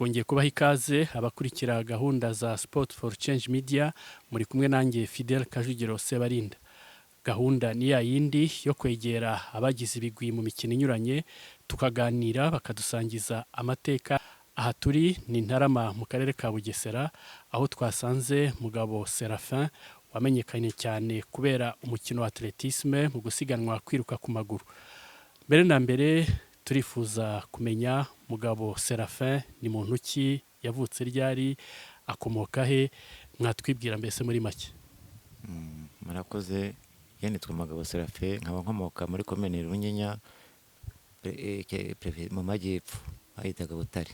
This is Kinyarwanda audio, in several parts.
twongeye kubaha ikaze abakurikira gahunda za Sport for Change Media muri kumwe nanjye Fidel Kajugiro Sebarinda. Gahunda ni ya yindi yo kwegera abagize ibigwi mu mikino inyuranye tukaganira bakadusangiza amateka. Aha turi ni Ntarama mu karere ka Bugesera aho twasanze Mugabo Seraphin wamenyekanye cyane kubera umukino wa atletisme mu gusiganwa kwiruka ku maguru. Mbere na mbere turifuza kumenya Mugabo Seraphin ni muntu ki, yavutse ryari, akomoka he, mwatwibwira mbese muri make. Murakoze. Nitwa Mugabo Seraphin, nkaba nkomoka muri komine Runyinya mu majyepfo ahitaga Butare.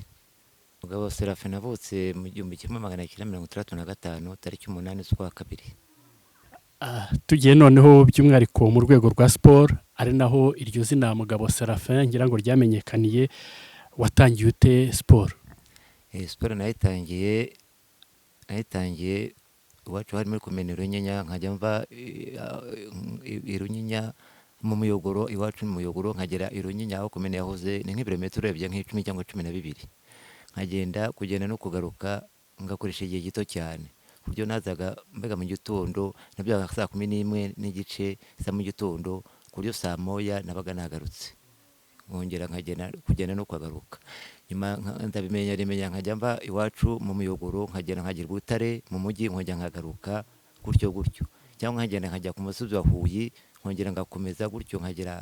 Mugabo Seraphin navutse mu 1965 tariki 8 z'ukwa kabiri. Tugiye noneho by'umwihariko mu rwego rwa sport, ari naho iryo zina Mugabo Seraphin ngira ngo ryamenyekaniye. Watangiye ute sport? Sport nayitangiye iwacu hari muri komine Runyinya, nkajya mva Runyinya mu Muyogoro, iwacu mu Muyogoro nkagera Runyinya aho komine yahoze ni nk'ibirometero urebye nk'icumi cyangwa 12. Kugenda no kugaruka ngakoresha igihe gito cyane. Kuryo nazaga mbega mu gitondo nabyo saa 11 n'igice za mu gitondo, kuryo saa moya nabaga nagarutse. Ngongera kugenda no kugaruka. Nyuma ndabimenya nkajya mva iwacu mu Muyogoro nkagera nkagira Butare mu mujyi nkongera nkagaruka gutyo. Cyangwa nkajya ku musozi wa Huye nkongera ngakomeza gutyo nkagera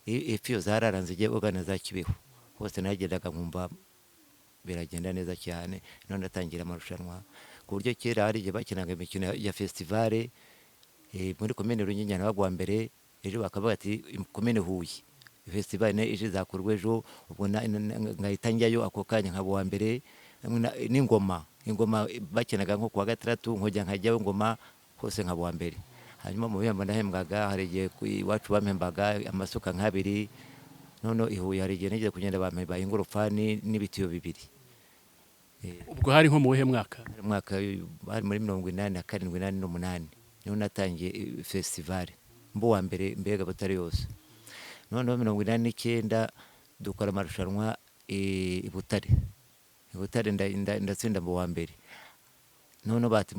ifiyo zararanze igiye organiza Kibeho. Hose nagendaga nkumva biragenda neza cyane. None natangira amarushanwa ku buryo kera hari igihe bakinaga imikino ya festival muri komine Runyinya nabagwa mbere, ejo bakavuga ati komine Huye festival ije zakorwa ejo, ubwo ngayitangiyeyo ako kanya nkabo wa mbere n'ingoma bakinaga nko kuwa gatandatu nkojya nkajyayo ngoma hose nkabo wa mbere. Hanyuma mu bihembo ndahembwaga, hari igihe iwacu bampembaga amasuka nk'abiri. None Ihuye hari igihe nigeze kugenda bampembaye ingorofani n'ibitiyo 2. Ubwo hari nko mu wihe mwaka? Mwaka bari muri 87-88 niho natangiye festival mbo wa mbere mbega Butare yose. None 89 dukora amarushanwa i Butare ndatsinda mbo wa mbere. None bati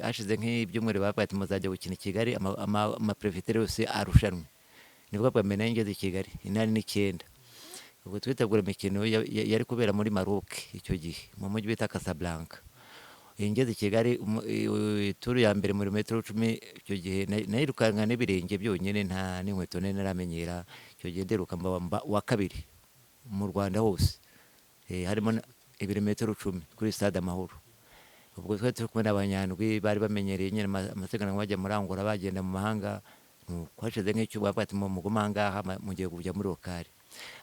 hashize nk'ibyumweru bati muzajya gukina i Kigali ama prefecture yose arushanwe. Nibwo bwamenye ngeze i Kigali 89. Ubwo twitegura imikino yari kubera muri Maroc icyo gihe mu mujyi bita Casablanca. Ngeze i Kigali turu ya mbere muri metero 10 icyo gihe nayirukanka n'ibirenge byonyine nta n'inkweto naramenyera. Icyo gihe deruka mba wa kabiri mu Rwanda hose, harimo ibirometero 10 kuri stade Amahoro. Ubwo turi kumwe n'abanyandwi bari bamenyereye nyine amasiganwa bajya muri Angola bagenda mu mahanga. Kwashize nk'icyo bafata mu Mugomanga mugiye kujya muri Lokale.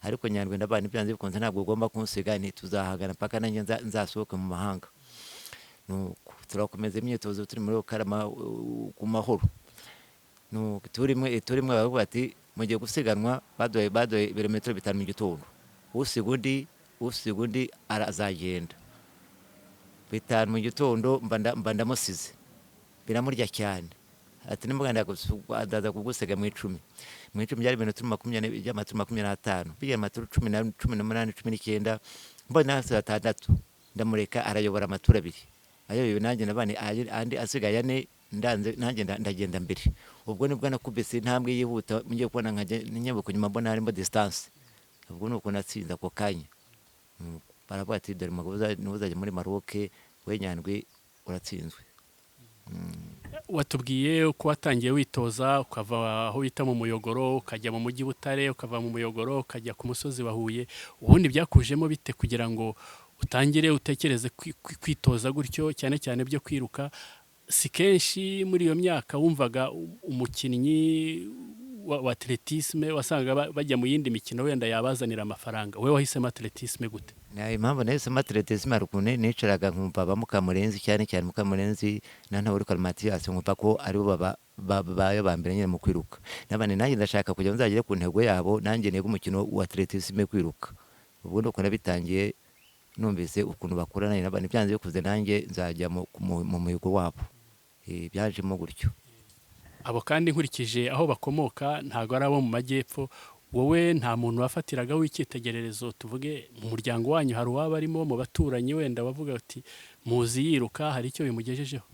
Ariko nyandwi ndabana ibyanze bikunze ntabwo ugomba kunsiga, tuzahagana paka nanjye nzasohoke mu mahanga. Turakomeza imyitozo turi muri Lokale ku Mahoro. Turimwe bavuga ati mugiye gusiganwa, badoye ibirometero 5 mu gitondo. Usigundi arazagenda 5 mu gitondo mba ndamusize biramurya cyane. Ati nimuganda ndaza kugusiga mu 10 byari ibintu 25 bigira amaturu 18 19 mbona 6 ndamureka arayobora amaturu 2 ayobewe nanjye nabane andi asigaye ane nanjye ndagenda mbere. Ubwo nibwo nakubise intambwe yihuta ngiye kubona nyabuko nyuma mbona harimo distance. Ubwo nuko natsinze ako kanya. Baravuga ati dore Mugabo n'uzajya muri Maroc, we nyandwi uratsinzwe. Watubwiye uko watangiye witoza ukava aho wita mu Muyogoro ukajya mu mujyi Butare, ukava mu Muyogoro ukajya ku musozi wa Huye. Ubundi byakujemo bite kugira ngo utangire utekereze kwitoza gutyo cyane byo kwiruka? Si kenshi muri iyo myaka wumvaga umukinnyi wa atletisme wasanga bajya mu yindi mikino wenda yabazanira amafaranga. Wewe wahisemo atletisme gute? Impamvu nahisemo atletisme arukune nicaraga nkumva bamukamurenzi cyane mukamurenzi ntawe uri Kalmatiyasi, nkumva ko ari bo babaye bambere nyine mu kwiruka. Nabane nanjye ndashaka kujya nzagire ku ntego yabo, nanjye nego umukino wa atletisme kwiruka. Ubwo nuko nabitangiye numvise ukuntu bakorana nabane byanze bikuze nanjye nzajya mu muhigo wabo. Byajemo gutyo. Abo kandi nkurikije aho bakomoka ntago ari abo mu majyepfo, wowe nta muntu wafatiraga w'icyitegererezo, tuvuge mu muryango wanyu hari uwaba arimo, mu baturanyi wenda wavuga ati muzi yiruka hari icyo bimugejejeho?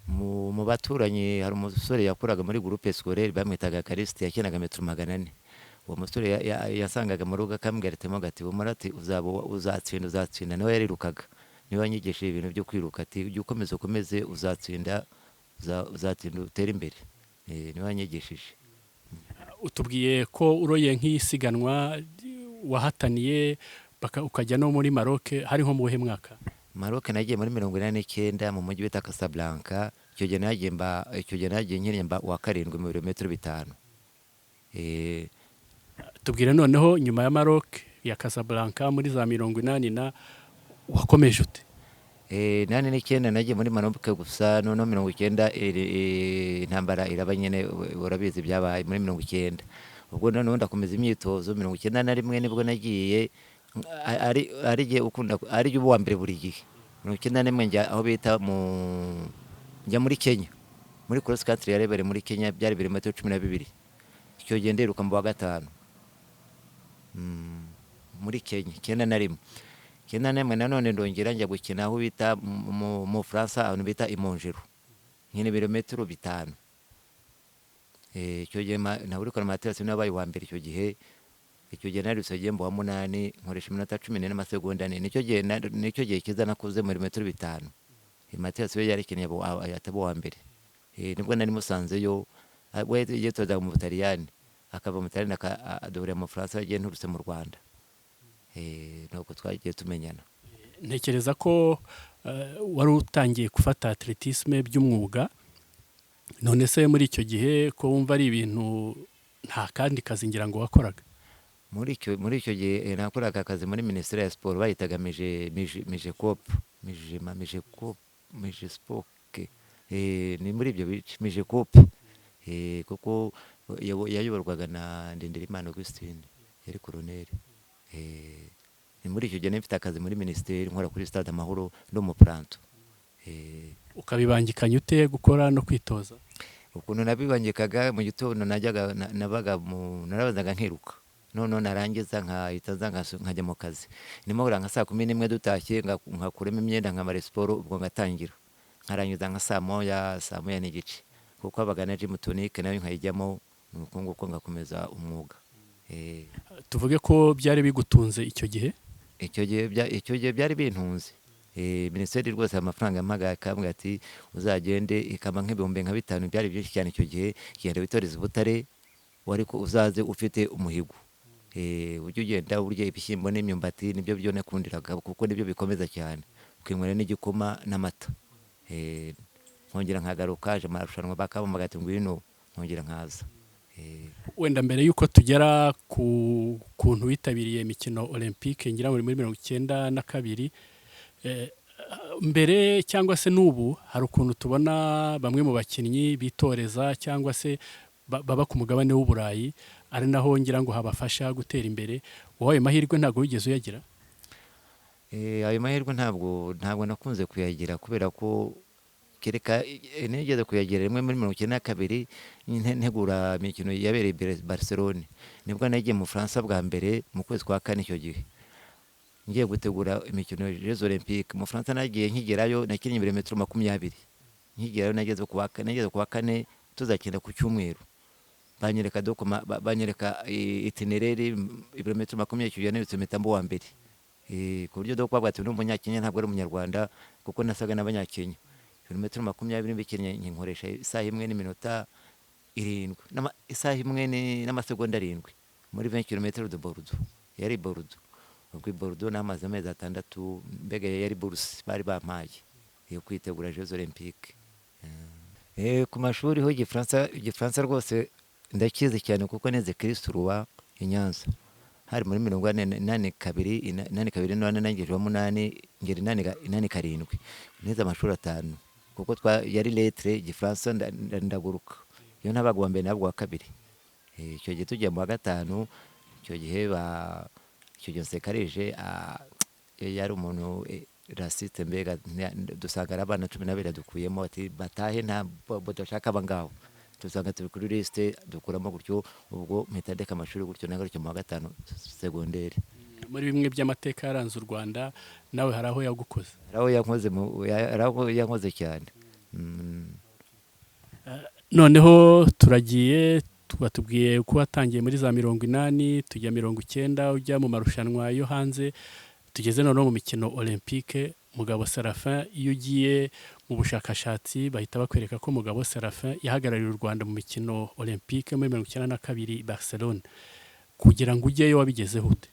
mu baturanyi hari umusore yakoraga muri groupe scolaire bamwitaga Karisiti, yakinaga metero 400. Uwo musore yasangaga mu rugo akambwira ati ati umurati uzatsinda, niwe yarirukaga, niwe wanyigishije ibintu byo kwiruka, ati ujye ukomeze uzatsinda utere imbere. Niwe wanyigishije. Utubwiye ko uroye nk'isiganwa wahataniye ukajya no muri Maroc, hari nko mu buhe mwaka? Maroc nagiye muri 1989 mu mujyi bita Casablanca. Icyo gihe nagiye nkiremba wa 7 mu birometero 5. Tubwire noneho nyuma ya Maroc ya Casablanca muri za 80 wakomeje ute? 89 nagiye muri Maroc gusa, noneho 90 intambara iraba nyene, urabizi byabaye muri 90. Ubwo noneho ndakomeza imyitozo 91 nibwo nagiye ari gihe ukunda ari gihe uwa mbere buri gihe. 91 njya aho bita njya muri Kenya, muri cross country yarebere muri Kenya, byari ibirometero 12. Icyo gihe nderuka mu wa 5 muri Kenya na nanone ndongera njya gukina aho bita mu Faransa, aho bita Imongero, nyine ibirometero 5. Icyo gihe na buri kora Mathias nabaye wa mbere icyo gihe narutse gihe wa 8 nkoresha iminota 10 n'amasegonda 4. Nicyo gihe kiza nakuze mu birometero 5. Mathias we yarikeneye atabo wa mbere. Nibwo nari musanzeyo, we yitoza mu Butaliyani, akava mu Butaliyani akaduhurira mu Faransa, yagiye nturutse mu Rwanda. Nuko twagiye tumenyana. Ntekereza ko wari utangiye gufata atletisme by'umwuga, none se muri icyo gihe ko wumva ari ibintu nta kandi kazi ngira ngo wakoraga? Muri icyo gihe nakoraga akazi muri Minisiteri ya Siporo, bayitaga mije spoke. Ni muri ibyo bice mije kope, kuko yayoborwaga na Ndindirimana Augustin, yari koroneri. Ni muri icyo gihe nifite akazi muri Minisiteri, nkora kuri Stade Amahoro no mu Planto. Ukabibangikanya ute gukora no kwitoza? Ukuntu nabibangikaga, mu gitondo narabazaga nkiruka, none narangiza nkajya mu kazi. Nimugoroba nka saa 11 dutashye nkakuremo imyenda nkamara siporo, ubwo ngatangira nkarangiza nka saa moya n'igice, kuko abaga na gym tonique nayo nkayijyamo, nuko ngakomeza umwuga. Tuvuge ko byari bigutunze icyo gihe? Icyo gihe byari bintunze. Minisiteri rwose amafaranga yampaga, akambwira ati uzagende, ikaba nk'ibihumbi nka 5, byari byinshi cyane icyo gihe. Genda witoreze Butare, ariko uzaze ufite umuhigo. Ujye ugenda urya ibishyimbo n'imyumbati, nibyo byo nakundiraga, kuko nibyo bikomeza cyane. Ukinywera n'igikoma n'amata. Nkongera nkagaruka, aje amarushanwa bakampamagara ati ngwino, nkongera nkaza. Wenda mbere yuko tugera ku kuntu witabiriye imikino Olempike, ngira ngo muri 92, mbere cyangwa se n'ubu hari ukuntu tubona bamwe mu bakinnyi bitoreza cyangwa se baba ku mugabane w'Uburayi, ari naho ngira ngo habafasha gutera imbere. Wowe ayo mahirwe ntabwo wigeze uyagira? Ayo mahirwe ntabwo nakunze kuyagira, kubera ko kereka nigeze kuyagira rimwe muri 92 ntegura imikino yabereye Barcelone. Nibwo nagiye mu Faransa bwa mbere mu kwezi kwa 4 icyo gihe, ngiye gutegura imikino Jeux Olympiques mu Faransa. Nagiye nkigerayo nakinnye ibirometero 20. Nkigerayo nageze ku wa 4 tuzakina ku cyumweru, banyereka banyereka itinerary ibirometero 20. Icyo gihe nabitse mitambo wa mbere, ku buryo doko babwate n'umunyakenya ntabwo ari umunyarwanda, kuko nasaga n'abanyakenya. Ibirometero 20 bikinnye nkoresha isaha 1 n'iminota 7 isaha 1 n'amasegonda 7 muri 20 km de Bordeaux. Yari Bordeaux, ubwo Bordeaux namaze amezi 6, mbega yari bourse bari bampaye yo kwitegura Jeux Olympiques. Ku mashuri ho Igifaransa rwose ndakizi cyane, kuko neze Kristo Roi i Nyanza, hari muri 82 nangije wa 8 ngeri 87, neze amashuri 5, kuko yari lettre Igifaransa ndaguruka. Iyo nabaga wa mbere nabwo wa 2. Icyo gihe tujya mu wa 5, icyo gihe Sekarije yari umuntu raciste, mbega dusanga abana 12 dukuyemo, ati batahe nta bodashaka abangaho, dusanga turi kuri liste dukuramo gutyo, ubwo mpita ndeka amashuri gutyo nagarutse mu wa gatanu segonderi. muri bimwe by'amateka yaranze u Rwanda nawe hari aho yagukoze? Hari aho yankoze cyane. Noneho turagiye batubwiye ko watangiye muri za 80 tujya 90 ujya mu marushanwa yo hanze, tugeze noneho mu mikino Olempike. Mugabo Seraphin, iyo ugiye mu bushakashatsi bahita bakwereka ko Mugabo Seraphin yahagarariye u Rwanda mu mikino Olempike muri 1992 Barcelone. Kugira ngo ujyeyo wabigezeho ute?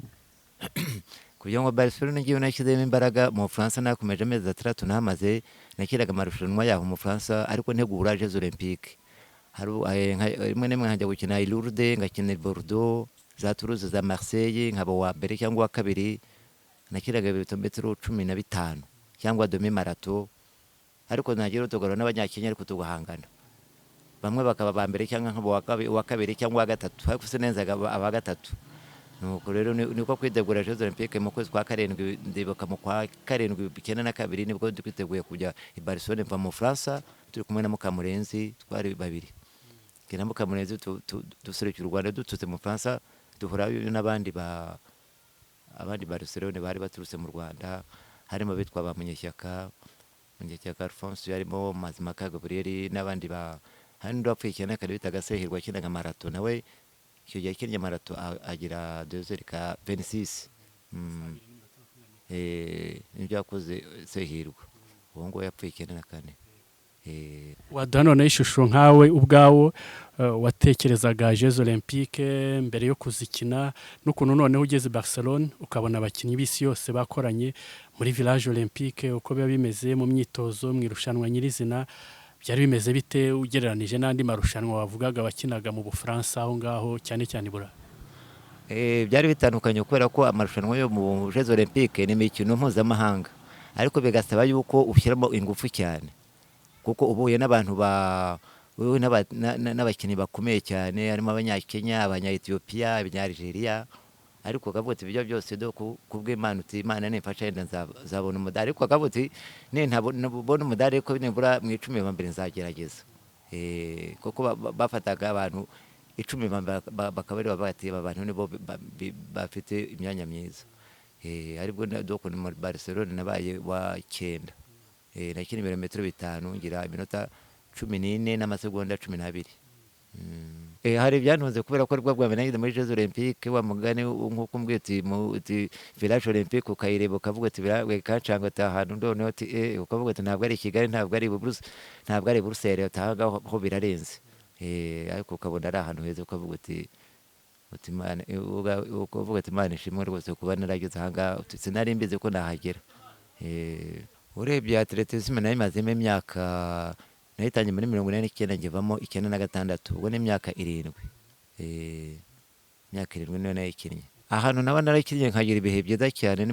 Kugira ngo Barcelone ngiye nashyizemo imbaraga. Mu Bufaransa nakomeje amezi 3 nahamaze, nakiraga amarushanwa yaho mu Bufaransa ariko ntegura Jeux Olympiques. Rimwe n'imwe nkajya gukina i Lourdes, ngakina i Bordeaux, za Toulouse, za Marseille, nkaba wa mbere cyangwa wa kabiri. Nakiraga ibirometero 15 cyangwa demi marato, ariko nagira utugoro n'abanyakenya ariko tugahangana, bamwe bakaba ba mbere cyangwa nkabo wa kabiri cyangwa wa gatatu, ariko sinenzaga aba gatatu. Nuko rero niko kwitegura Jeux Olympiques mu kwezi kwa 7, ndibuka mu kwa 7 92 nibwo twiteguye kujya i Barcelone mva mu Fransa, turi kumwe na Mukamurenzi, twari babiri. Kina Mukamurenzi duserekera u Rwanda dututse mu Fransa, duhura n'abandi abandi Barcelone bari baturutse mu Rwanda, harimo bitwa ba Munyeshyaka Alphonse, yarimo Mazimaka Gabriel n'abandi hari ndapfuye cyane kare bitaga Sehirwa kinaga marato, nawe icyo gihe kinnye marato agira 2h26. Nibyo yakoze Sehirwa, uwo ngo yapfuye 94. Waduha noneho ishusho nkawe ubwawo watekerezaga Jeux Olympique mbere yo kuzikina, n'ukuntu noneho ugeze Barcelone ukabona abakinnyi b'isi yose bakoranye muri village Olympique, uko biba bimeze mu myitozo mu irushanwa nyirizina, byari bimeze bite ugereranije n'andi marushanwa wavugaga wakinaga mu Bufaransa aho ngaho cyane cyane bura? Byari bitandukanye kubera ko amarushanwa yo mu Jeux Olympique ni imikino mpuzamahanga, ariko bigasaba yuko ushyiramo ingufu cyane, kuko ubuye n'abantu n'abakinnyi bakomeye cyane, harimo abanyakenya, abanya-Ethiopia, abanya-Algeria, ariko akavuga ati ibyo byose do kubw'Imana, uti Imana nimfasha yenda nzabona umudari, ariko akavuga ati ntabona umudari ariko nibura mu 10 ba mbere nzagerageza. Kuko bafataga abantu 10 bakabari babati abantu nibo bafite imyanya myiza. Aribwo doko muri Barcelone nabaye wa 9. Nakina ibirometero 5 ngira iminota 14 n'amasegonda 12. Hari byantuze kubera ko rwa bwa mbere muri Jeux Olympiques, wa mugani nkuko mbwiti mu village Olympique ukayireba ukavuga ati birawe kacanga ahantu ndoneho ati ukavuga ati ntabwo ari Kigali, ntabwo ari Bruxelles, atahaga ho birarenze. Ariko ukabona ari ahantu heza, ukavuga ati Imana, ukavuga ati Imana ishimwe rwose kuba narageze ahanga, sinari mbizi ko nahagera. Urebye atletisme nayo imazemo imyaka, nayitangiye muri 1989 ngivamo 96, ubwo ni imyaka 7. Imyaka 7 niyo nayikinnye. Ahantu naba narakinnye nkagira ibihe byiza cyane ni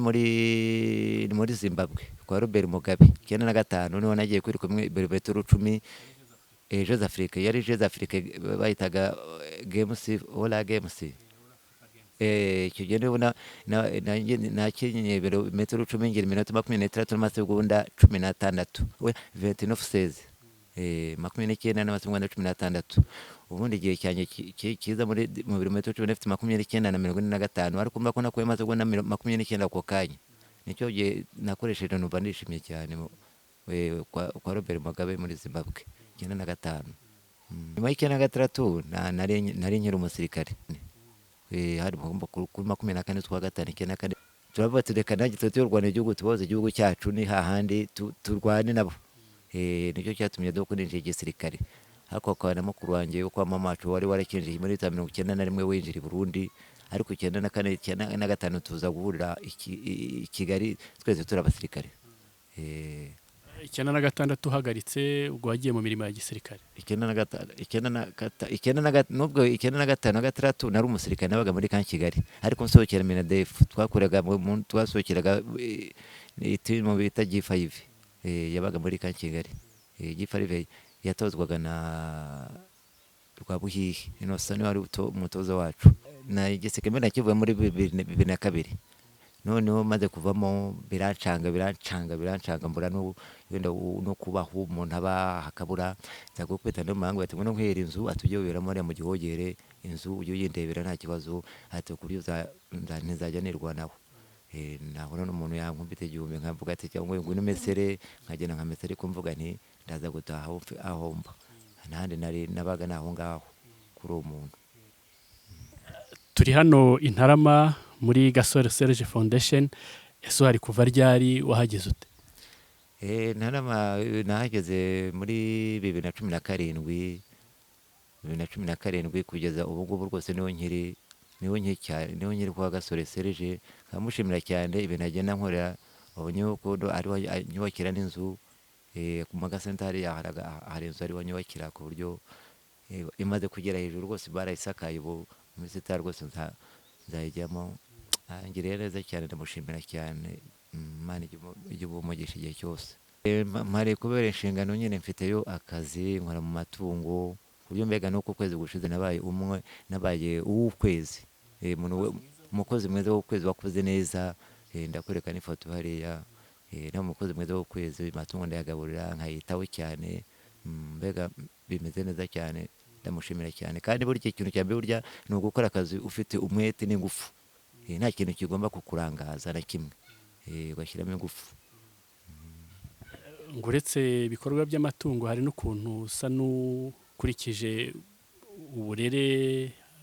muri Zimbabwe kwa Robert Mugabe 95, niho nagiye kuri kumwe ibirometero 10 Jeux Afrique, yari Jeux Afrique bayitaga Games Ola Games. Icyo gihe ndabona nakinnye ibirometero 10 ngira iminota 23 n'amasegonda 16, 29 29 n'amasegonda 16. Ubundi igihe cyane kiza mu birometero 10 nafite 29 na 45, ariko mba ko nakuye amasegonda 29 ako kanya. Nicyo gihe nakoresheje numva ndishimye cyane kwa Robert Mugabe muri Zimbabwe 95. Nyuma y'96 nari nkiri umusirikare. Hari mu kuri 24 z'ukwa 5 turavuga ati reka nanjye tuti y'u Rwanda igihugu tuboze igihugu cyacu ni hahandi turwane nabo. Nicyo cyatumye dukoresha igisirikare. Ariko akana mukuru wanjye uko mama wacu wari warakinjiye muri 1991 winjira i Burundi, ariko 94 tuza guhurira i Kigali twese turi abasirikare. 96 uhagaritse ubwo wagiye mu mirimo ya gisirikare. 95 nari umusirikare nabaga muri kan Kigali, ariko nsohokera Minadef twasohokeraga mu bita G5, yabaga muri kan Kigali. G5 yatozwaga na Rwabuhihi, Innocent wari umutoza wacu. Na igisirikare nakivuye muri 2002, noneho maze kuvamo birancanga mbura wenda no kubaho umuntu aba hakabura nza gukubita no mangu ati ngo nkwera inzu atujye uberamo ari mu gihogere inzu ujye uyindebera nta kibazo ati kuri ntizajya nirwanaho nahura n'umuntu yankubita igihumbi nkavuga ati cyangwa ngo ino mesere nkagenda nka mesere kumvuga nti ndaza gutaha aho mba nahandi nabaga naho ngaho kuri uwo muntu. Turi hano Intarama muri Gasore Serge Foundation. Ese hari kuva ryari wahageze ute? Intarama nahageze muri 2017 kugeza ubu ngubu rwose niho nkiri kwa Gasore Serge. Nkamushimira cyane ibintu agenda nkorera abonye ko ari nyubakira n'inzu ku magasentari hari inzu ari nyubakira ku buryo imaze kugera hejuru rwose barayisakaye ubu muri sitari rwose nzayijyamo. Ngiriye neza cyane ndamushimira cyane Imana ijye umugisha igihe cyose. Mpari kubera inshingano nyine mfiteyo akazi nkora mu matungo ku buryo mbega nuko kwezi gushize nabaye uw'ukwezi umukozi mwiza w'ukwezi wakoze neza. Ndakwereka n'ifoto hariya na umukozi mwiza w'ukwezi matungo ndayagaburira nkayitaho cyane mbega bimeze neza cyane ndamushimira cyane. Kandi buri kintu cya mbere burya ni ugukora akazi ufite umwete n'ingufu nta kintu kigomba kukurangaza na kimwe ugashyiramo ingufu. Ngo uretse ibikorwa by'amatungo hari n'ukuntu usa n'ukurikije uburere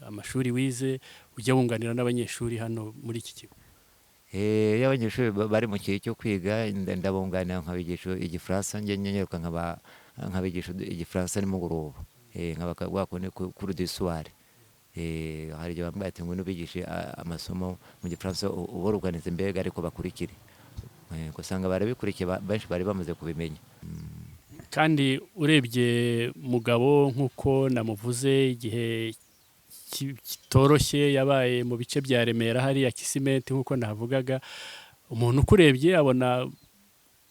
amashuri wize ujya wunganira n'abanyeshuri hano muri iki kigo. Iyo abanyeshuri bari mu gihe cyo kwiga ndabunganira nkabigisha igifaransa nyeruka nkabigisha igifaransa nimugoroba nkabakwakundi kuri du soir. Hari igihe bambaye ati ngo nubigishe amasomo mu gifaransa uboruganize mbega ariko bakurikire usanga barabikurikiye benshi bari bamaze kubimenya. Kandi urebye Mugabo nk'uko namuvuze igihe kitoroshye yabaye mu bice bya Remera hariya Kisimenti nk'uko navugaga, umuntu ukurebye abona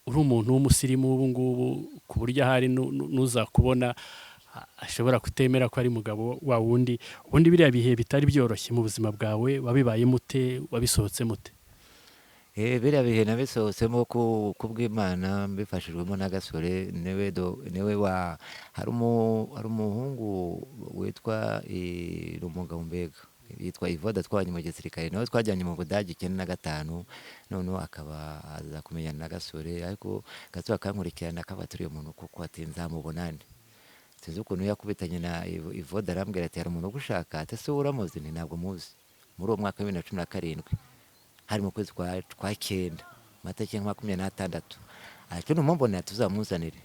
uri umuntu w'umusirimu ubu ngubu ku buryo ahari n'uzakubona ashobora kutemera ko ari Mugabo wa wundi. Ubundi biriya bihe bitari byoroshye mu buzima bwawe wabibaye mute, wabisohotse mute? Biriya bihe nabisohotsemo kubw'Imana mbifashijwemo na Gasore hari umuhungu witwa Umugabo mbega yitwa Wifuza twajyanye mu gisirikare nawe twajyanye mu Budage 95 noneho akaba aza kumenyana na Gasore ariko Gasore akankurikirana akaba turiye umuntu kuko ati nzamubonane sinzi ukuntu yakubitanye na Wifuza arambwira ati hari umuntu ugushaka ati se uramuzi ntabwo muzi. Muri uwo mwaka wa 2017 hari mu kwezi kwa 9 matariki 26 ariko numubona tuzamuzanire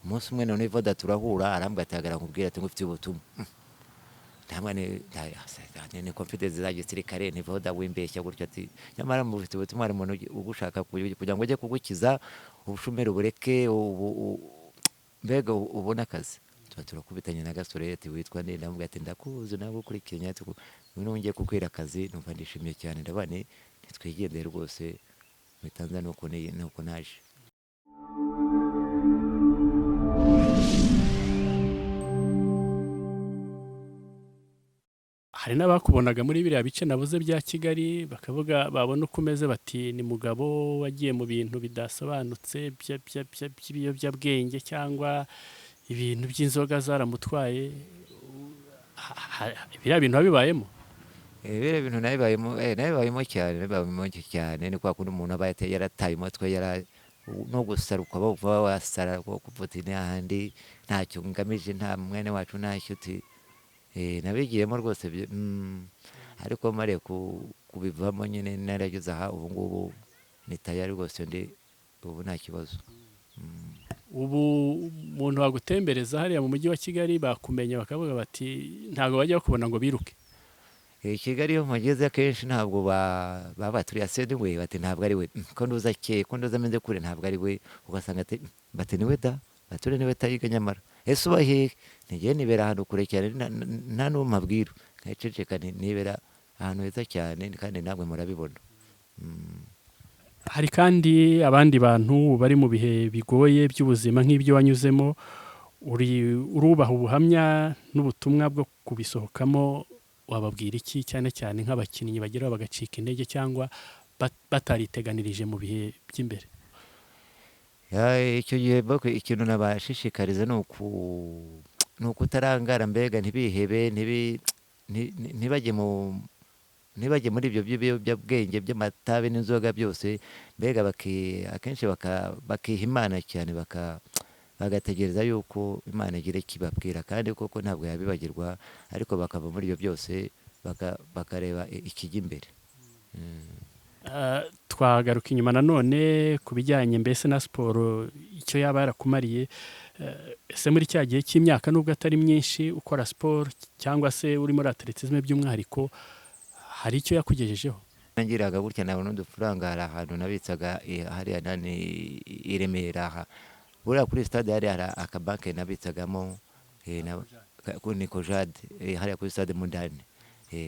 umunsi umwe none Wifuza turahura arambwira ati agara nkubwira ati ngufite ubutumwa ntamane ni confidence za gisirikare ni Wifuza wimbeshya gutyo ati nyamara mu bufite ubutumwa hari umuntu ugushaka kugira ngo ajye kugukiza ubushumeri bureke mbega ubona akazi. Turakubitanye na Gasore ati witwa nde ndamubwira ati ndakuzi nawe ukurikiranye ati ngiye kukwira akazi numva ndishimye cyane ndabane twigendeye rwose mu Tanzania nuko naje. Hari n'abakubonaga muri biriya bice nabuze bya Kigali bakavuga babona uko umeze bati ni Mugabo wagiye mu bintu bidasobanutse by'ibiyobyabwenge cyangwa ibintu by'inzoga zaramutwaye. Biriya bintu wabibayemo? Biriya bintu nabibayemo cyane ni kwa kundi umuntu aba yarataye umutwe no gusaruka bavuga wasara kuvuta n'ahandi ntacyo ngamije nta mwene wacu nta nshuti nabigiyemo rwose ariko mariye kubivamo nyine narageze aha ubu ngubu ni tayari rwose ubu nta kibazo. Ubu umuntu wagutembereza hariya mu mujyi wa Kigali bakumenya bakavuga bati ntabwo bajya bakubona ngo biruke? Kigali iyo mpageze akenshi ntabwo baba turiya sede we bati ntabwo ari we ko nduza ameze kure ntabwo ari we ugasanga bati niwe da bature niwe tayiga nyamara ese uba hehe ntigiye nibera ahantu kure cyane nta n'uwo mpabwira nkaceceka nibera ahantu heza cyane kandi namwe murabibona. Hari kandi abandi bantu bari mu bihe bigoye by'ubuzima nk'ibyo wanyuzemo, urubaha ubuhamya n'ubutumwa bwo kubisohokamo, wababwira iki cyane cyane nk'abakinnyi bageraho bagacika intege cyangwa batariteganirije mu bihe by'imbere? icyo gihe ikintu nabashishikariza ni ukutarangara, mbega ntibihebe, ntibajye muri ibyo by'ibiyobyabwenge by'amatabi n'inzoga byose, mbega akenshi bakiha Imana cyane, bagategereza yuko Imana igira ikibabwira, kandi koko ntabwo yabibagirwa, ariko bakava muri ibyo byose bakareba ikijya imbere. Twagaruka inyuma nanone ku bijyanye mbese na siporo, icyo yaba yarakumariye. Ese muri cya gihe cy'imyaka nubwo atari myinshi ukora siporo cyangwa se uri muri atletisme by'umwihariko, hari icyo yakugejejeho? Nangiraga gutya nabona udufaranga, hari ahantu nabitsaga hariya i Remera, buriya kuri stade hari akabanke nabitsagamo, ni Kojade, hariya kuri stade Mundani,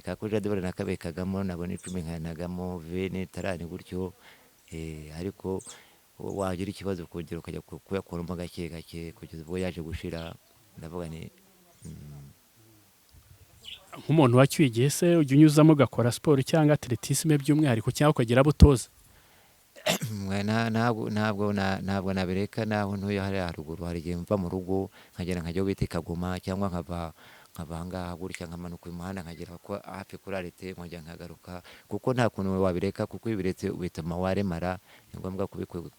ka Kojade buriya nakabekagamo, nabona 10 nkanagamo 20 tarani gutyo, ariko wagira ikibazo kongera ukajya kuyakuramo gake gake kugeza ubwo yaje gushira. Ndavuga ni nk'umuntu wacyuye igihe, se ujya unyuzamo ugakora siporo cyangwa atletisme by'umwihariko, cyangwa ukagira abo utoza? ntabwo nabireka, naho ntuye hariya haruguru, hari igihe mva mu rugo nkagera nkajya bita Kagoma, cyangwa nkava ahangaha gutya nkamanuka uyu muhanda nkagera hafi kuri arete nkongera nkagaruka, kuko nta kuntu wabireka, kuko iyo ubiretse bituma waremara. Ni ngombwa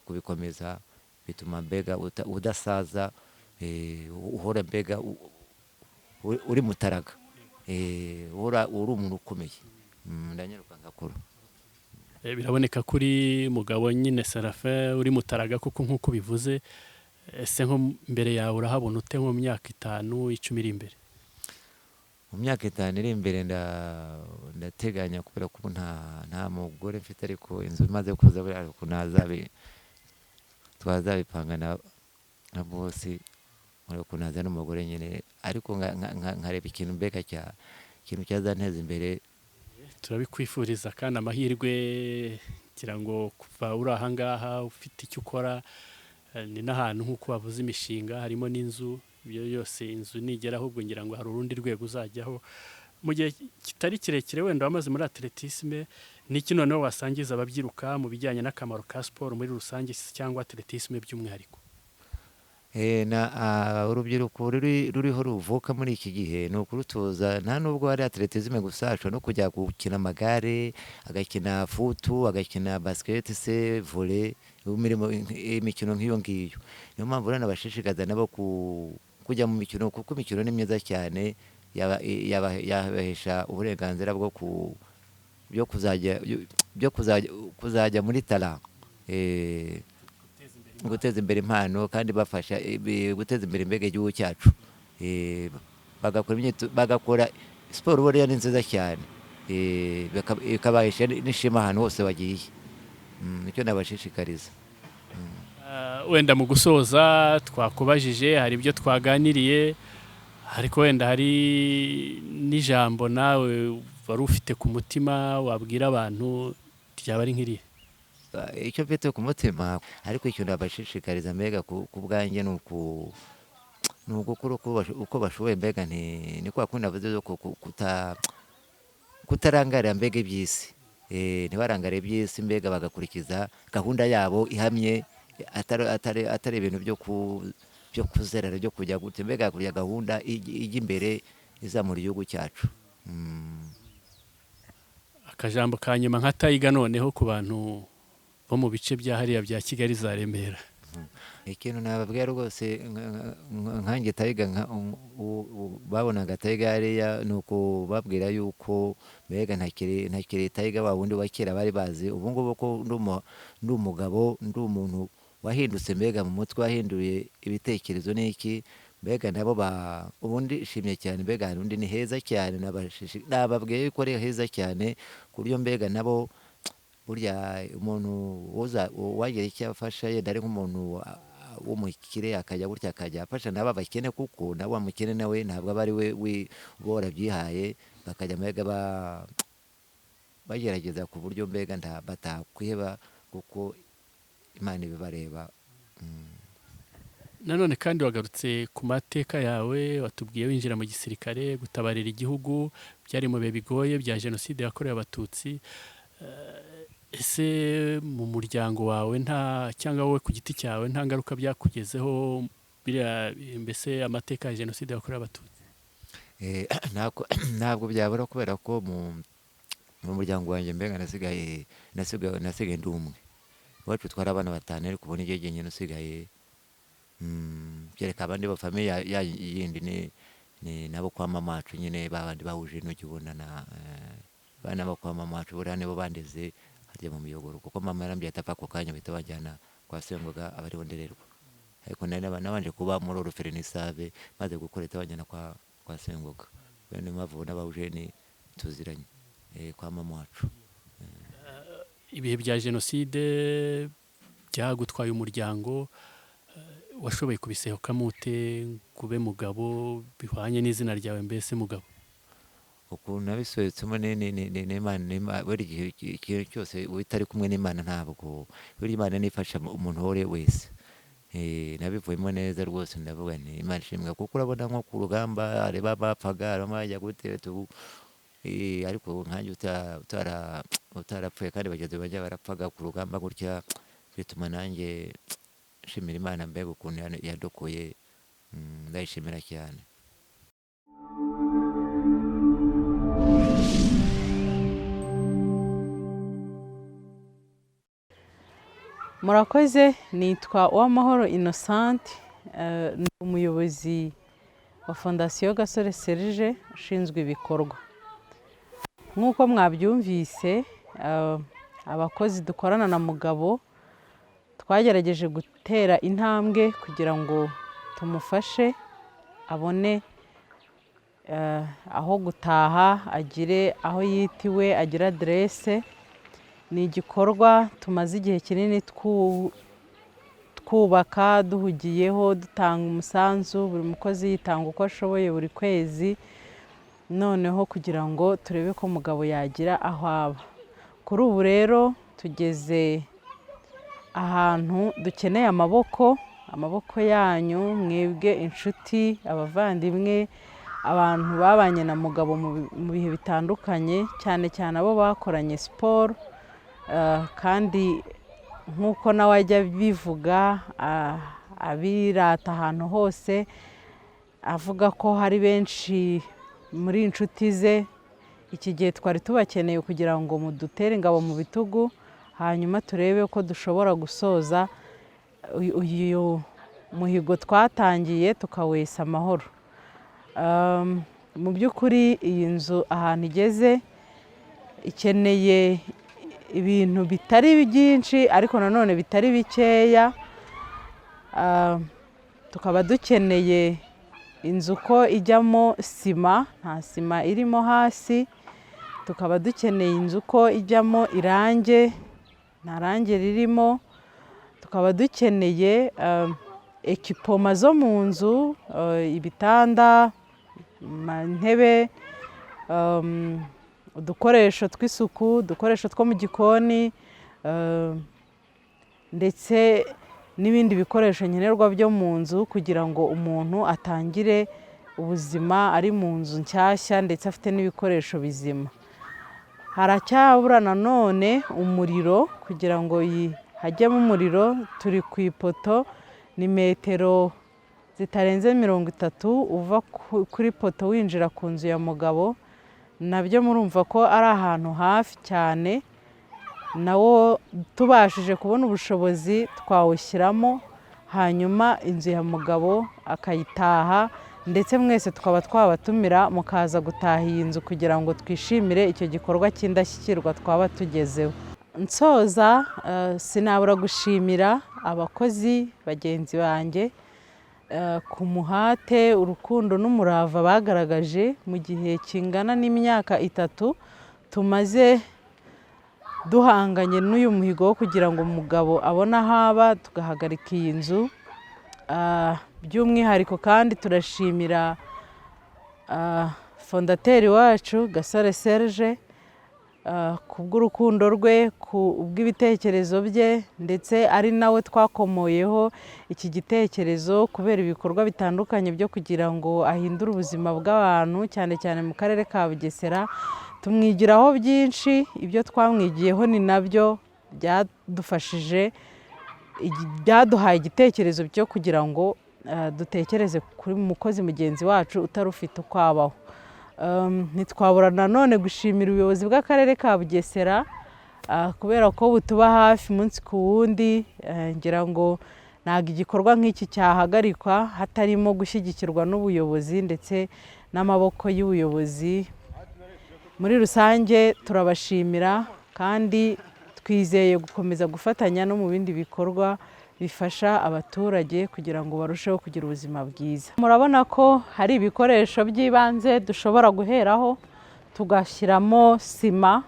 kubikomeza, bituma mbega udasaza, uhora mbega uri mutaraga, uri umuntu ukomeye. Ndanyaruka ngakora. Biraboneka kuri Mugabo nyine Seraphin uri mutaraga kuko nk'uko bivuze. Ese nko mbere yawe urahabona ute nko mu myaka 5-10 iri imbere? Mu myaka 5 iri imbere ndateganya, kubera ko nta mugore mfite, ariko inzu imaze kuza buriya twazabipanga na bosi, ariko naza n'umugore nyine, ariko nkareba ikintu mbega ikintu cyazanteza imbere. Turabikwifuriza kandi amahirwe, kugira ngo kuva uri ahangaha ufite icyo ukora, ni n'ahantu nk'uko wavuze imishinga, harimo n'inzu. Ibyo yose inzu nigera, ahubwo ngira ngo hari urundi rwego uzajyaho mu gihe kitari kirekire. Wenda wamaze muri atletisme, n'iki noneho wasangiza ababyiruka mu bijyanye n'akamaro ka siporo muri rusange cyangwa atletisme by'umwihariko? Urubyiruko ruriho ruvuka muri iki gihe ni ukurutoza, nta nubwo ari atletisme gusa, ashobora no kujya gukina amagare, agakina futu, agakina basket se, volley, imikino nk'iyo ngiyo. Niyo mpamvu rero nabashishikariza nabo kujya mu mikino, kuko imikino ni myiza cyane, yabahesha uburenganzira byo kuzajya muri talent, guteza imbere impano, kandi bafasha guteza imbere mbega igihugu cyacu. Bagakora siporo buriya ni nziza cyane, ikabahesha n'ishema ahantu hose bagiye. Nicyo nabashishikariza. Wenda mu gusoza, twakubajije, hari ibyo twaganiriye, ariko wenda hari n'ijambo nawe wari ufite ku mutima wabwira abantu, ryaba ari nk'irihe? Icyo mfite ku mutima, ariko icyo nabashishikariza mbega ku bwanjye ni ugukora uko bashoboye, mbega ni kwa kundi navuze kutarangarira mbega iby'isi, ntibarangare iby'isi, mbega bagakurikiza gahunda yabo ihamye, atari ibintu byo kuzerera, byo kujya gutya, mbega kurya gahunda ijya imbere izamura igihugu cyacu. Akajambo ka nyuma nka Tayiga noneho ku bantu bo mu bice bya hariya bya Kigali za Remera. Ikintu nababwira rwose, nkanjye Tayiga, babonaga Tayiga hariya, ni ukubabwira yuko mbega ntakiri Tayiga wa wundi wa kera bari bazi. Ubu ngubu ko ndi umugabo, ndi umuntu wahindutse, mbega mu mutwe wahinduye ibitekerezo n'iki, mbega nabo ubundi ishimye cyane, mbega hari undi ni heza cyane, nababwiye yuko ari heza cyane, ku buryo mbega nabo burya umuntu wagira icyo afasha, yenda ari nk'umuntu w'umukire akajya gutya, akajya afasha nabo abakene, kuko nabo wamukene nawe ntabwo aba ari we uba warabyihaye, bakajya mbega bagerageza ku buryo mbega batakwiheba, kuko Imana ibibareba. Nanone kandi wagarutse ku mateka yawe, watubwiye winjira mu gisirikare gutabarira igihugu, byari mu bihe bigoye bya jenoside yakorewe Abatutsi. ese mu muryango wawe cyangwa wowe ku giti cyawe nta ngaruka byakugezeho biriya mbese amateka ya jenoside yakorewe abatutsi? ntabwo byabura kubera ko mu muryango wanjye mbega nasigaye ndi umwe. Iwacu twari abana 5 ariko ubu n'igihe nyine usigaye byereka abandi ba famille yindi ni nabo kwa mama wacu nyine babandi bahuje n'ugibona na bana bo kwa mama wacu buriya nibo bandeze harya mu miyogoro, kuko mama yarambye atapfa ako kanya bahita bajyana kwa sengoga abariho ndererwa. Ariko nabanje kuba muri Ruferenisave maze gukoreta bajyana kwa sengoga. Bene mpamvu n'abahuje ni tuziranye kwa mama wacu. Ibihe bya jenoside byagutwaye umuryango, washoboye kubisohokamo ute kube Mugabo bihwanye n'izina ryawe mbese Mugabo? Ukuntu nabisohetsemo n'Imana, buri gihe cyose utari kumwe n'Imana ntabwo buri Imana nifasha umuntu wore wese. Nabivuyemo neza rwose, ndavuga nti Imana ishimwe, kuko urabona nko ku rugamba areba bapfaga bajya gutera ariko nkanjye utarapfuye kandi bagenzi bajya barapfaga ku rugamba gutya, bituma nanjye nshimira Imana mbega ukuntu yadokoye, ndayishimira cyane. Murakoze, nitwa Uwamahoro Innocent, ni umuyobozi wa Fondasiyo Gasore Serge ushinzwe ibikorwa. Nk'uko mwabyumvise, abakozi dukorana na Mugabo twagerageje gutera intambwe kugira ngo tumufashe abone aho gutaha, agire aho yitiwe, agire adresse. Ni igikorwa tumaze igihe kinini twubaka, duhugiyeho, dutanga umusanzu, buri mukozi yitanga uko ashoboye buri kwezi, noneho kugira ngo turebe ko Mugabo yagira aho aba. Kuri ubu rero tugeze ahantu dukeneye amaboko yanyu, mwebwe inshuti, abavandimwe, abantu babanye na Mugabo mu bihe bitandukanye, cyane cyane abo bakoranye siporo. Kandi nk'uko nawe ajya bivuga, abirata ahantu hose, avuga ko hari benshi muri inshuti ze. Iki gihe twari tubakeneye kugira ngo mudutere ingabo mu bitugu, hanyuma turebe ko dushobora gusoza uyu muhigo twatangiye tukawesa amahoro. Mu by'ukuri iyi nzu ahantu igeze ikeneye ibintu bitari byinshi ariko nanone bitari bikeya. Tukaba dukeneye inzu ko ijyamo sima, nta sima irimo hasi. Tukaba dukeneye inzu ko ijyamo irange, nta range ririmo. Tukaba dukeneye ekipoma zo mu nzu, ibitanda, intebe, udukoresho tw'isuku, udukoresho two mu gikoni, ndetse n'ibindi bikoresho nkenerwa byo mu nzu, kugira ngo umuntu atangire ubuzima ari mu nzu nshyashya ndetse afite n'ibikoresho bizima. Haracyabura nanone umuriro, kugira ngo hajyemo umuriro. Turi ku ipoto, ni metero zitarenze 30 uva kuri poto winjira ku nzu ya Mugabo. Nabyo murumva ko ari ahantu hafi cyane, nawo tubashije kubona ubushobozi twawushyiramo, hanyuma inzu ya Mugabo akayitaha, ndetse mwese tukaba twabatumira mukaza gutaha iyi nzu kugira ngo twishimire icyo gikorwa cy'indashyikirwa twaba tugezeho. Nsoza, sinabura gushimira abakozi bagenzi banjye ku muhate, urukundo n'umurava bagaragaje mu gihe kingana n'imyaka 3 tumaze duhanganye n'uyu muhigo wo kugira ngo Mugabo abone aho aba, tugahagarika iyi nzu. By'umwihariko kandi turashimira fondateri wacu Gasore Serge kubw'urukundo rwe, kubw'ibitekerezo bye, ndetse ari nawe twakomoyeho iki gitekerezo kubera ibikorwa bitandukanye byo kugira ngo ahindure ubuzima bw'abantu, cyane cyane mu karere ka Bugesera. Tumwigiraho byinshi, ibyo twamwigiyeho ni nabyo byaduhaye igitekerezo cyo kugira ngo dutekereze kuri mukozi mugenzi wacu utarufite uko abaho. Ntitwabura nanone gushimira ubuyobozi bw'akarere ka Bugesera kubera ko butuba hafi umunsi ku wundi. Ngira ngo ntabwo igikorwa nk'iki cyahagarikwa hatarimo gushyigikirwa n'ubuyobozi ndetse n'amaboko y'ubuyobozi. Muri rusange turabashimira kandi twizeye gukomeza gufatanya no mu bindi bikorwa bifasha abaturage kugira ngo barusheho kugira ubuzima bwiza. Murabona ko hari ibikoresho by'ibanze dushobora guheraho tugashyiramo sima,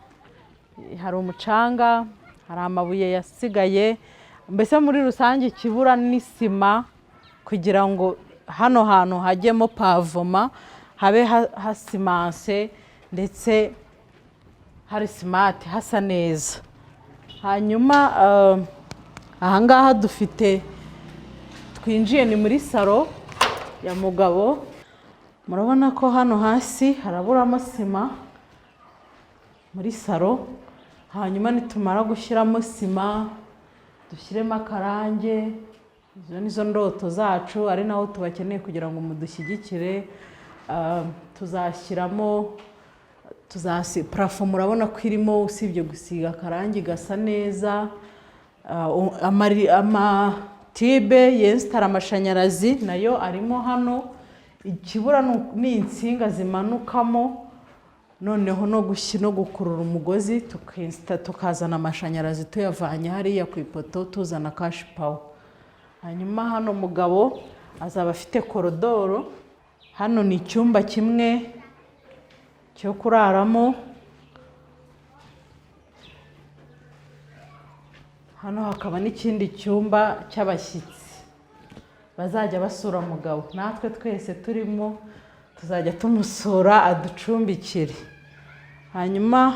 hari umucanga, hari amabuye yasigaye, mbese muri rusange ikibura ni sima kugira ngo hano hantu hajyemo pavoma, habe hasimanse ndetse hari simati, hasa neza. Hanyuma ahangaha twinjiye ni muri salo ya Mugabo. Murabona ko hano hasi haraburamo sima muri salo. Hanyuma nitumara gushyiramo sima dushyiremo akarange. Izo nizo ndoto zacu, ari naho tubakeneye kugira ngo mudushyigikire. Tuzashyiramo parafo, murabona ko irimo usibye gusiga akarangi gasa neza. Amatibe yensitara amashanyarazi nayo arimo hano. Ikibura ni insinga zimanukamo, noneho no gukurura umugozi tukazana amashanyarazi tuyavanye hariya ku ipoto tuzana kashi pawa. Hanyuma hano Mugabo azaba afite korodoro. Hano ni icyumba kimwe cyo kuraramo. Hano hakaba n'ikindi cyumba cy'abashyitsi bazajya basura Mugabo. Natwe twese turimo tuzajya tumusura aducumbikire. Hanyuma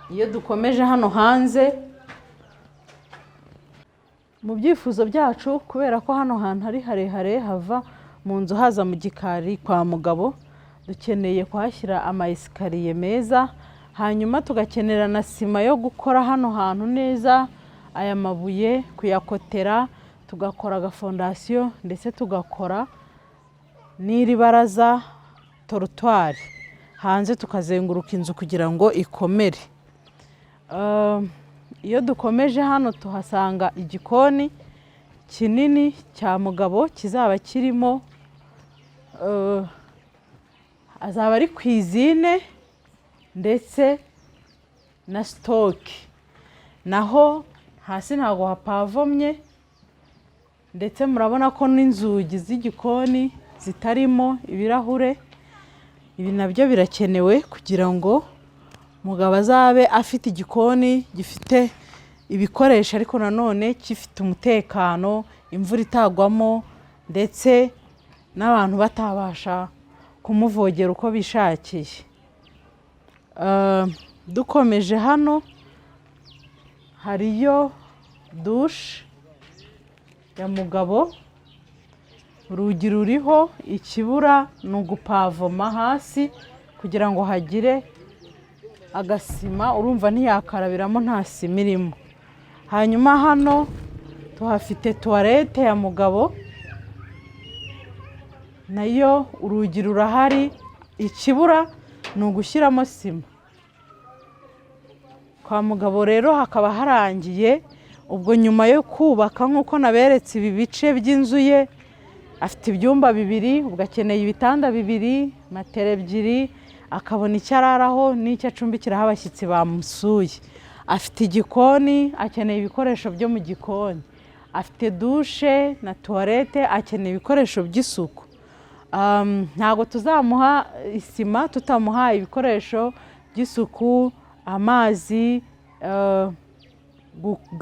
iyo dukomeje hano hanze mu byifuzo byacu, kubera ko hano hantu ari harehare hava mu nzu haza mu gikari kwa Mugabo, dukeneye kuhashyira amayesikariye meza. Hanyuma tugakenera na sima yo gukora hano hantu neza, aya mabuye kuyakotera, tugakora agafondasiyo ndetse tugakora n'iri baraza torutwari hanze, tukazenguruka inzu kugira ngo ikomere. Iyo dukomeje hano tuhasanga igikoni kinini cya Mugabo kizaba kirimo, azaba ari kwizine ndetse na sitoke. Naho hasi ntabwo hapavomye, ndetse murabona ko n'inzugi z'igikoni zitarimo ibirahure. Ibi nabyo birakenewe kugira ngo Mugabo azabe afite igikoni gifite ibikoresho ariko nanone gifite umutekano, imvura itagwamo ndetse n'abantu batabasha kumuvogera uko bishakiye. Dukomeje hano hariyo dushe ya Mugabo. Urugi ruriho, ikibura ni ugupavoma hasi kugira ngo hagire agasima. Urumva ntiyakarabiramo nta sima irimo. Hanyuma hano tuhafite tuwarete ya Mugabo, nayo urugi rurahari, ikibura ni ugushyiramo sima. Kwa Mugabo rero hakaba harangiye. Ubwo nyuma yo kubaka nk'uko naberetse ibi bice by'inzu ye, afite ibyumba 2, ubwo akeneye ibitanda 2, matera 2, akabona icyo araraho n'icyo acumbikiraho abashyitsi bamusuye. Afite igikoni, akeneye ibikoresho byo mu gikoni. Afite dushe na tuwarete, akeneye ibikoresho by'isuku. Ntabwo tuzamuha isima tutamuha ibikoresho by'isuku, amazi,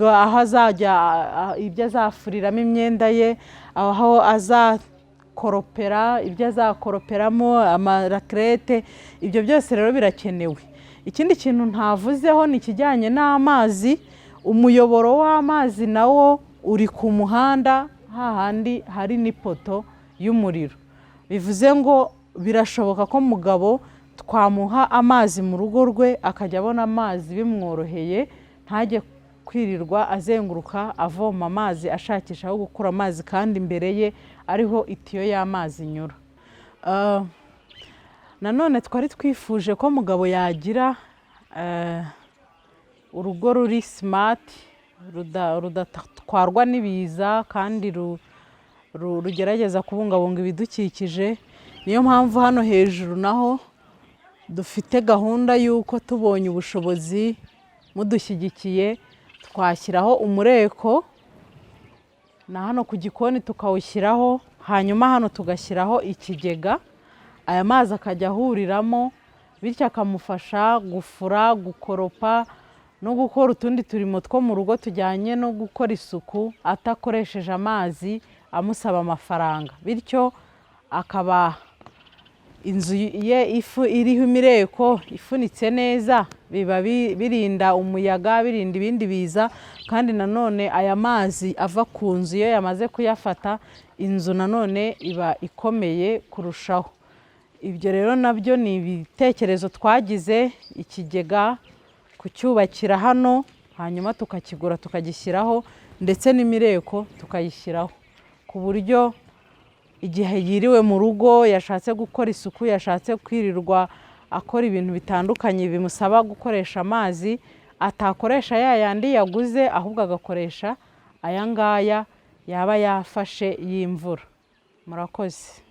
aho azajya ibyo azafuriramo imyenda ye, aho azakoropera ibyo azakoroperamo, amarakerete. Ibyo byose rero birakenewe. Ikindi kintu ntavuzeho ni ikijyanye n'amazi. Umuyoboro w'amazi nawo uri ku muhanda, hahandi hari n'ipoto y'umuriro. Bivuze ngo birashoboka ko Mugabo twamuha amazi mu rugo rwe akajya abona amazi bimworoheye, ntajye kwirirwa azenguruka avoma amazi ashakisha aho gukura amazi kandi imbere ye ariho itiyo y'amazi inyura. Nanone twari twifuje ko Mugabo yagira urugo ruri simati, rudatwarwa n'ibiza kandi rugerageza kubungabunga ibidukikije. Niyo mpamvu hano hejuru naho dufite gahunda y'uko tubonye ubushobozi mudushyigikiye twashyiraho umureko na hano ku gikoni tukawushyiraho, hanyuma hano tugashyiraho ikigega, aya mazi akajya ahuriramo bityo akamufasha gufura, gukoropa no gukora utundi turimo two mu rugo tujyanye no gukora isuku atakoresheje amazi amusaba amafaranga. Bityo akaba inzu ye iriho imireko ifunitse neza, biba birinda umuyaga, birinda ibindi biza, kandi nanone aya mazi ava ku nzu iyo yamaze kuyafata inzu nanone iba ikomeye kurushaho. Ibyo rero nabyo ni ibitekerezo twagize, ikigega kucyubakira hano hanyuma tukakigura tukagishyiraho ndetse n'imireko tukayishyiraho, ku buryo igihe yiriwe mu rugo yashatse gukora isuku, yashatse kwirirwa akora ibintu bitandukanye bimusaba gukoresha amazi, atakoresha ya yandi yaguze ahubwo agakoresha aya ngaya yaba yafashe y'imvura. Murakoze.